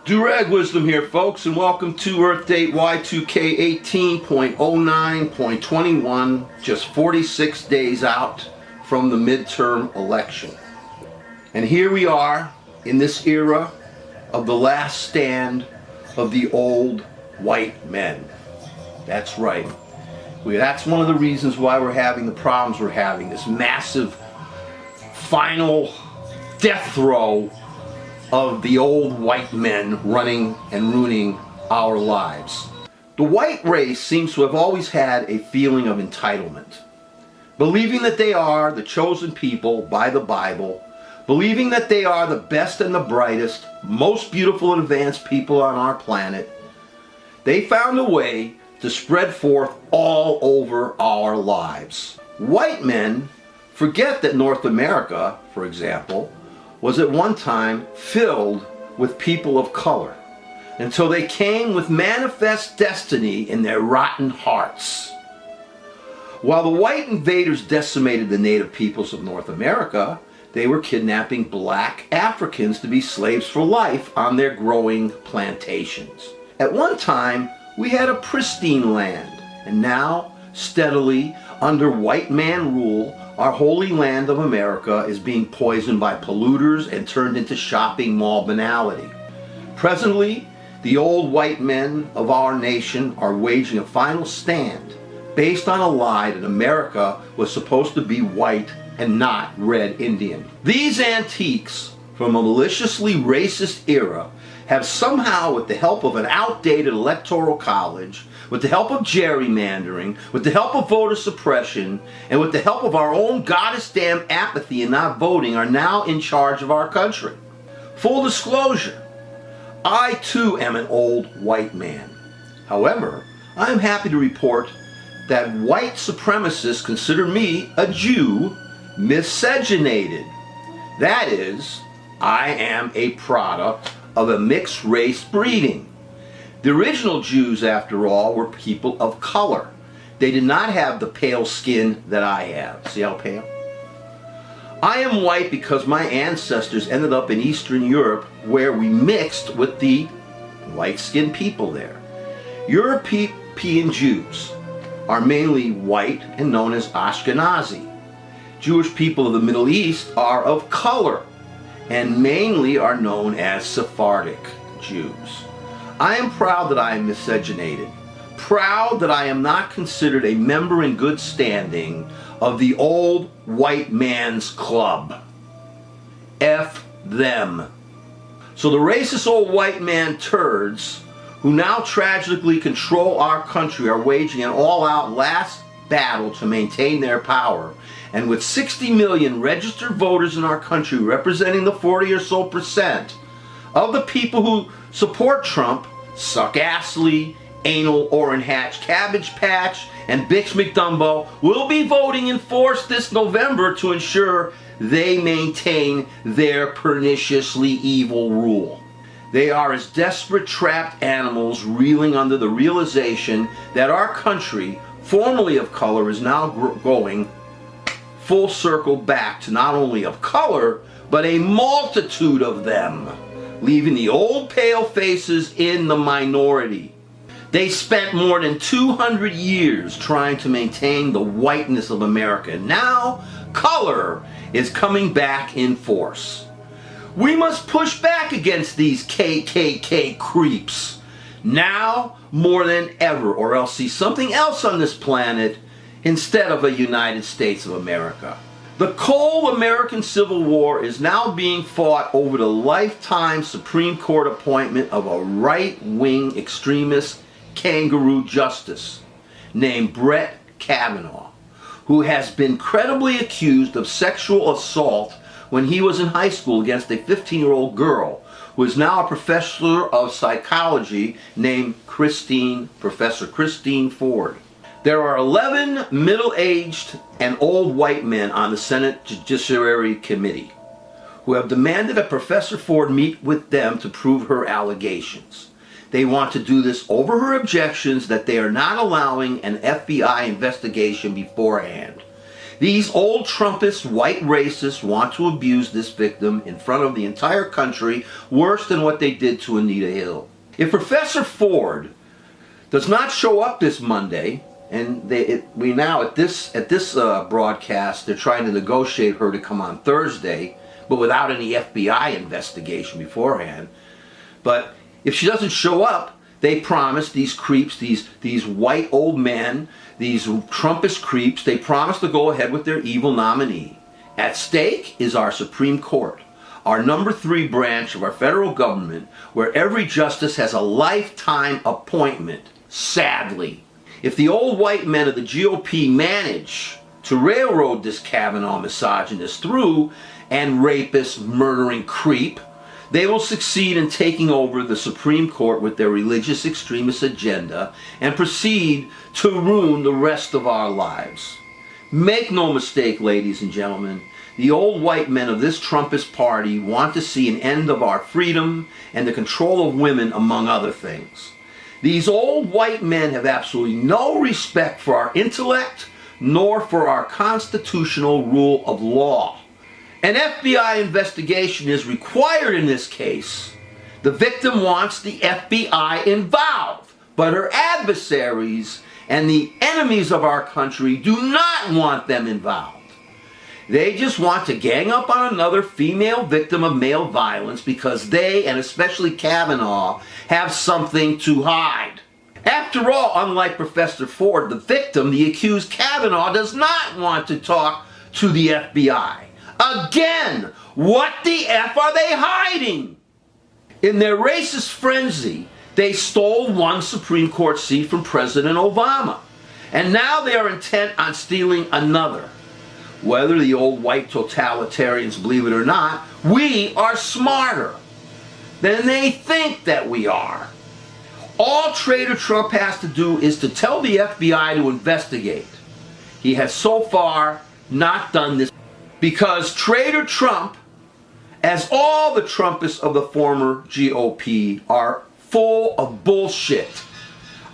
Durag Wisdom here, folks, and welcome to Earth Date Y2K 18.09.21, just 46 days out from the midterm election. And here we are in this era of the last stand of the old white men. That's right. That's one of the reasons why we're having the problems we're having, this massive final death throw of the old white men running and ruining our lives. The white race seems to have always had a feeling of entitlement, believing that they are the chosen people by the Bible, believing that they are the best and the brightest, most beautiful and advanced people on our planet. They found a way to spread forth all over our lives. White men forget that North America, for example, was at one time filled with people of color, until they came with manifest destiny in their rotten hearts. While the white invaders decimated the native peoples of North America, they were kidnapping black Africans to be slaves for life on their growing plantations. At one time, we had a pristine land, and now, steadily, under white man rule, our holy land of America is being poisoned by polluters and turned into shopping mall banality. Presently, the old white men of our nation are waging a final stand based on a lie that America was supposed to be white and not red Indian. These antiques from a maliciously racist era have somehow, with the help of an outdated electoral college, with the help of gerrymandering, with the help of voter suppression, and with the help of our own goddess-damn apathy in not voting, are now in charge of our country. Full disclosure, I too am an old white man. However, I am happy to report that white supremacists consider me, a Jew, miscegenated. That is, I am a product of a mixed race breeding. The original Jews, after all, were people of color. They did not have the pale skin that I have. See how pale? I am white because my ancestors ended up in Eastern Europe, where we mixed with the light-skinned people there. European Jews are mainly white and known as Ashkenazi. Jewish people of the Middle East are of color and mainly are known as Sephardic Jews. I am proud that I am miscegenated, proud that I am not considered a member in good standing of the old white man's club. F them. So the racist old white man turds who now tragically control our country are waging an all-out last battle to maintain their power. And with 60 million registered voters in our country representing the 40 or so percent of the people who support Trump, Suck-Astley, Anal Orrin Hatch Cabbage Patch, and Bix McDumbo will be voting in force this November to ensure they maintain their perniciously evil rule. They are as desperate trapped animals reeling under the realization that our country, formerly of color, is now going full circle back to not only of color, but a multitude of them, leaving the old pale faces in the minority. They spent more than 200 years trying to maintain the whiteness of America. Now, color is coming back in force. We must push back against these KKK creeps, now more than ever, or else see something else on this planet instead of a United States of America. The cold American Civil War is now being fought over the lifetime Supreme Court appointment of a right-wing extremist kangaroo justice named Brett Kavanaugh, who has been credibly accused of sexual assault when he was in high school against a 15-year-old girl who is now a professor of psychology named Professor Christine Ford. There are 11 middle-aged and old white men on the Senate Judiciary Committee who have demanded that Professor Ford meet with them to prove her allegations. They want to do this over her objections that they are not allowing an FBI investigation beforehand. These old Trumpist white racists want to abuse this victim in front of the entire country worse than what they did to Anita Hill. If Professor Ford does not show up this Monday, and we now at this broadcast they're trying to negotiate her to come on Thursday, but without any FBI investigation beforehand. But if she doesn't show up, they promise, these creeps, these white old men, these Trumpist creeps, they promise to go ahead with their evil nominee. At stake is our Supreme Court, our number 3 branch of our federal government, where every justice has a lifetime appointment, sadly. If the old white men of the GOP manage to railroad this Kavanaugh misogynist through and rapist, murdering creep, they will succeed in taking over the Supreme Court with their religious extremist agenda and proceed to ruin the rest of our lives. Make no mistake, ladies and gentlemen, the old white men of this Trumpist party want to see an end of our freedom and the control of women, among other things. These old white men have absolutely no respect for our intellect nor for our constitutional rule of law. An FBI investigation is required in this case. The victim wants the FBI involved, but her adversaries and the enemies of our country do not want them involved. They just want to gang up on another female victim of male violence because they, and especially Kavanaugh, have something to hide. After all, unlike Professor Ford, the victim, the accused Kavanaugh, does not want to talk to the FBI. Again, what the F are they hiding? In their racist frenzy, they stole one Supreme Court seat from President Obama, and now they are intent on stealing another. Whether the old white totalitarians believe it or not, we are smarter than they think that we are. All Traitor Trump has to do is to tell the FBI to investigate. He has so far not done this because Traitor Trump, as all the Trumpists of the former GOP, are full of bullshit.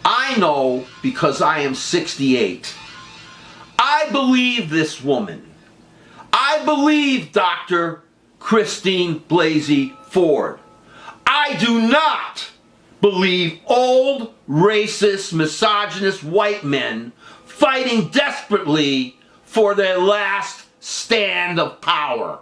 I know because I am 68. I believe this woman. I believe Dr. Christine Blasey Ford. I do not believe old, racist, misogynist white men fighting desperately for their last stand of power.